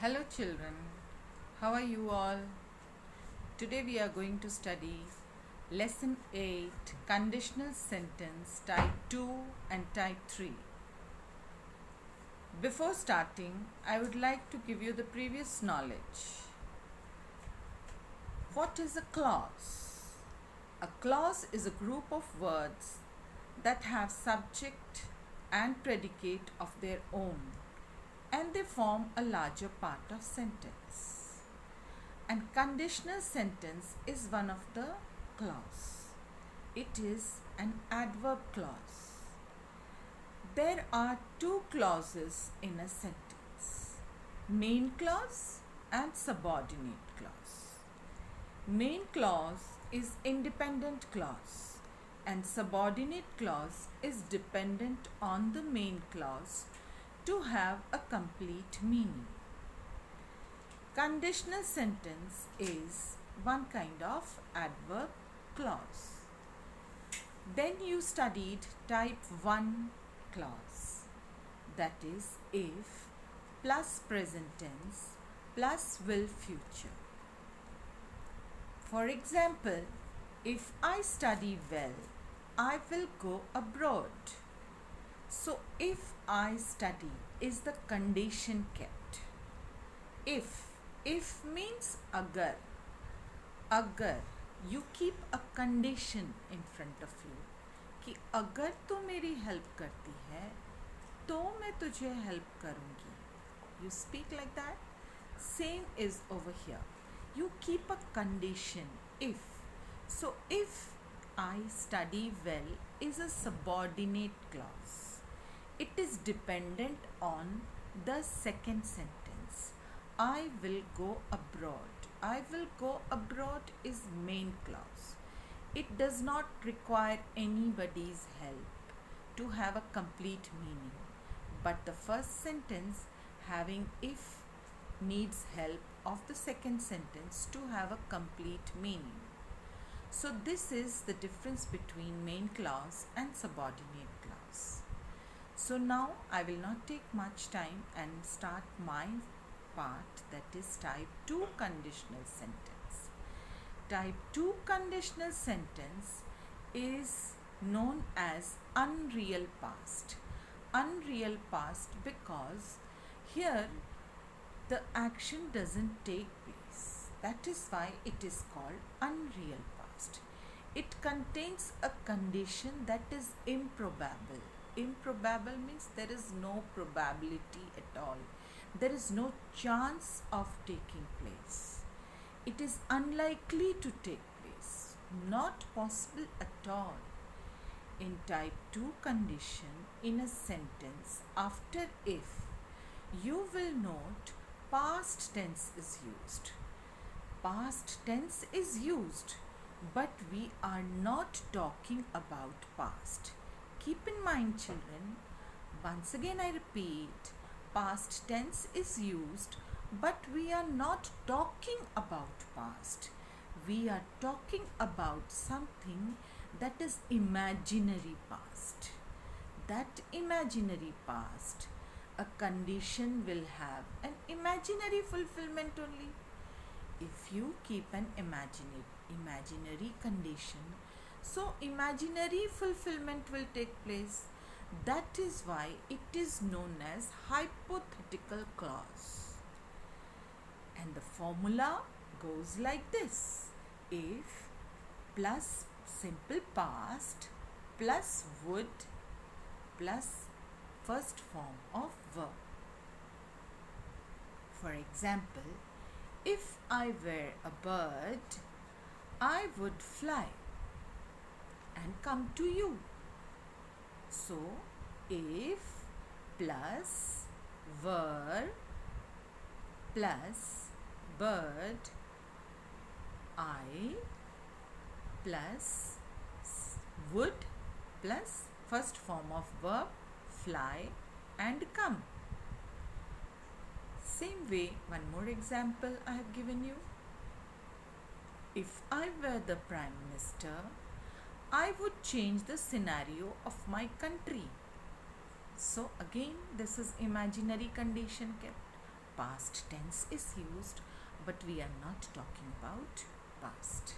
Hello children, how are you all? Today we are going to study Lesson 8 Conditional Sentence Type 2 and Type 3. Before starting, I would like to give you the previous knowledge. What is a clause? A clause is a group of words that have subject and predicate of their own, and they form a larger part of sentence. And conditional sentence is one of the clause. It is an adverb clause. There are two clauses in a sentence: main clause and subordinate clause. Main clause is independent clause and subordinate clause is dependent on the main clause to have a complete meaning. Conditional sentence is one kind of adverb clause. Then you studied type 1 clause, that is if plus present tense plus will future. For example, if I study well, I will go abroad. So if I study is the condition kept. If means agar. Agar, you keep a condition in front of you कि अगर तू मेरी help करती है तो मैं तुझे help करूँगी. You speak like that. Same is over here. You keep a condition if. So if I study well is a subordinate clause. It is dependent on the second sentence. I will go abroad. I will go abroad is main clause. It does not require anybody's help to have a complete meaning. But the first sentence having if needs help of the second sentence to have a complete meaning. So this is the difference between main clause and subordinate clause. So now I will not take much time and start my part, that is type 2 conditional sentence. Type 2 conditional sentence is known as unreal past. Unreal past because here the action doesn't take place. That is why it is called unreal past. It contains a condition that is improbable. Improbable means there is no probability at all. There is no chance of taking place. It is unlikely to take place. Not possible at all. In type 2 condition in a sentence after if, you will note past tense is used. Past tense is used, but we are not talking about past. Keep in mind children, once again I repeat, past tense is used, but we are not talking about past. We are talking about something that is imaginary past. That imaginary past, a condition will have an imaginary fulfillment only. If you keep an imaginary condition, so imaginary fulfillment will take place. That is why it is known as hypothetical clause. And the formula goes like this: if plus simple past plus would plus first form of verb. For example, if I were a bird, I would fly and come to you. So, if plus were plus bird, I plus would plus first form of verb fly and come. Same way, one more example I have given you. If I were the Prime Minister, I would change the scenario of my country. So again, this is imaginary condition kept. past tense is used, but we are not talking about past.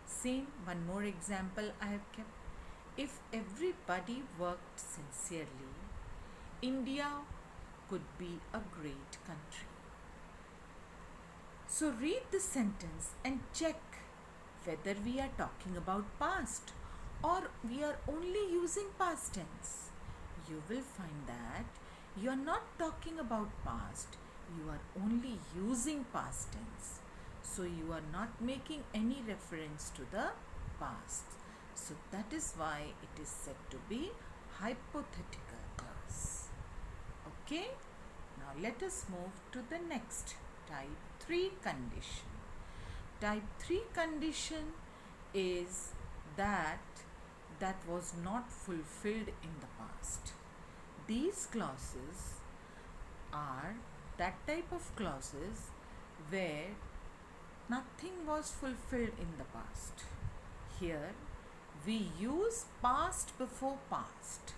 Same, one more example I have kept. If everybody worked sincerely, India could be a great country. So read the sentence and check whether we are talking about past or we are only using past tense. You will find that you are not talking about past, you are only using past tense. So you are not making any reference to the past. So that is why it is said to be hypothetical clause. Okay? Now let us move to the next type 3 condition. Type 3 condition is that was not fulfilled in the past. These clauses are that type of clauses where nothing was fulfilled in the past. Here we use past before past.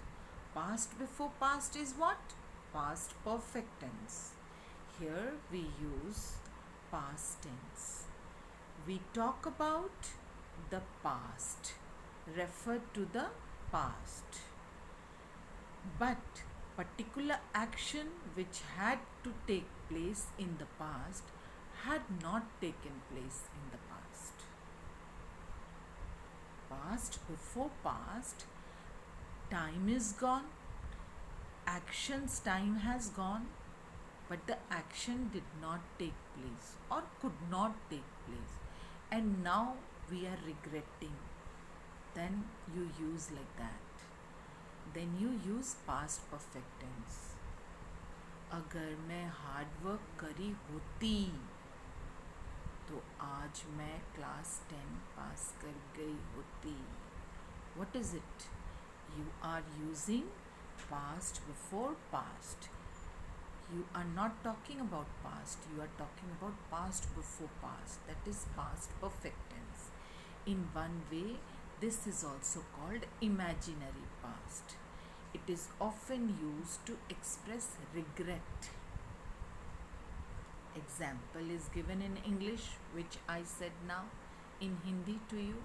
Past before past is what? Past perfect tense. Here we use past tense. We talk about the past, refer to the past. But particular action which had to take place in the past had not taken place in the past. Past before past, time is gone, action's time has gone, but the action did not take place or could not take place, and now we are regretting. Then you use like that. Then you use past perfect tense. अगर मैं hard work करी होती तो आज मैं class 10 पास कर गई होती. What is it? You are using past before past. You are not talking about past, you are talking about past before past. That is past perfect tense. In one way, this is also called imaginary past. It is often used to express regret. Example is given in English, which I said now in Hindi to you.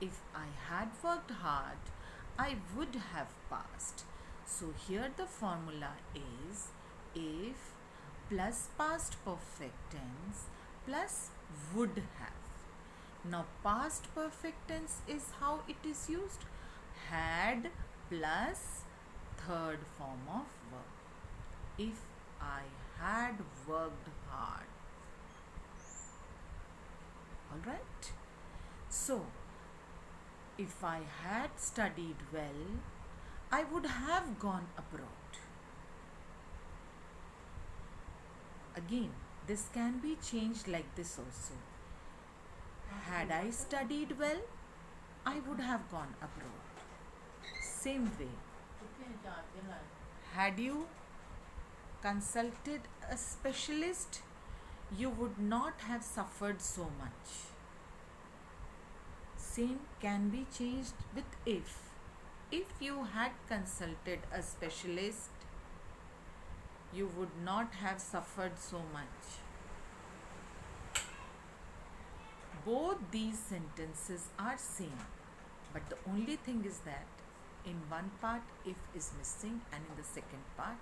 If I had worked hard, I would have passed. So here the formula is if plus past perfect tense plus would have. Now past perfect tense is how it is used. Had plus third form of verb. If I had worked hard. Alright? So, if I had studied well, I would have gone abroad. Again, this can be changed like this also. Had I studied well, I would have gone abroad. Same way. Had you consulted a specialist, you would not have suffered so much. Same can be changed with if. If you had consulted a specialist, you would not have suffered so much. Both these sentences are same, but the only thing is that in one part if is missing and in the second part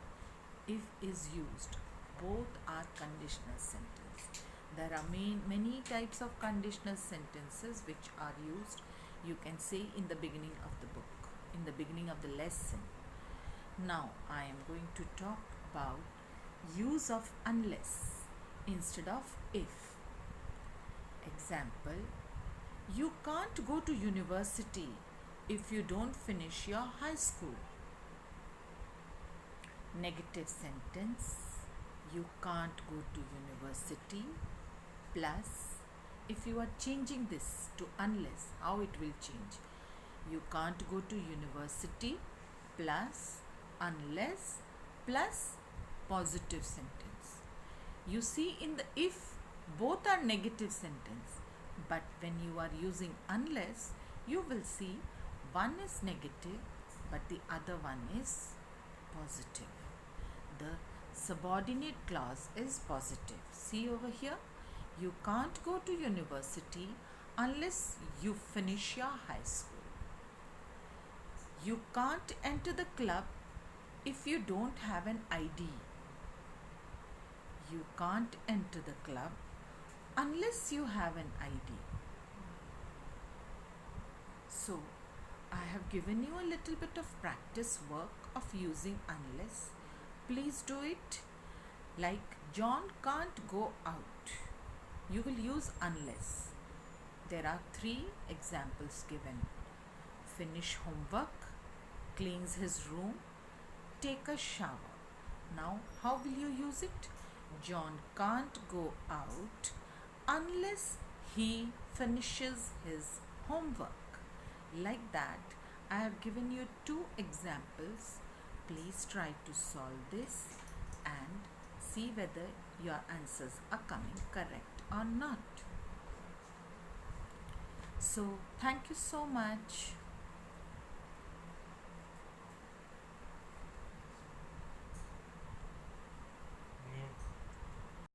if is used. Both are conditional sentences. There are many types of conditional sentences which are used. You can say in the beginning of the book, in the beginning of the lesson. Now I am going to talk about use of unless instead of if. Example, you can't go to university if you don't finish your high school. Negative sentence, you can't go to university plus, if you are changing this to unless, how it will change? You can't go to university plus unless plus positive sentence. You see in the if, both are negative sentence, but when you are using unless, you will see one is negative but the other one is positive. The Subordinate clause is positive. See over here. You can't go to university unless you finish your high school. You can't enter the club if you don't have an ID. You can't enter the club unless you have an ID. So, I have given you a little bit of practice work of using unless. Please do it. Like John can't go out. You will use unless. There are 3 examples given. Finish homework, cleans his room, take a shower. Now, how will you use it? John can't go out unless he finishes his homework. Like that, I have given you 2 examples. Please try to solve this and see whether your answers are coming correct or not. So, thank you so much.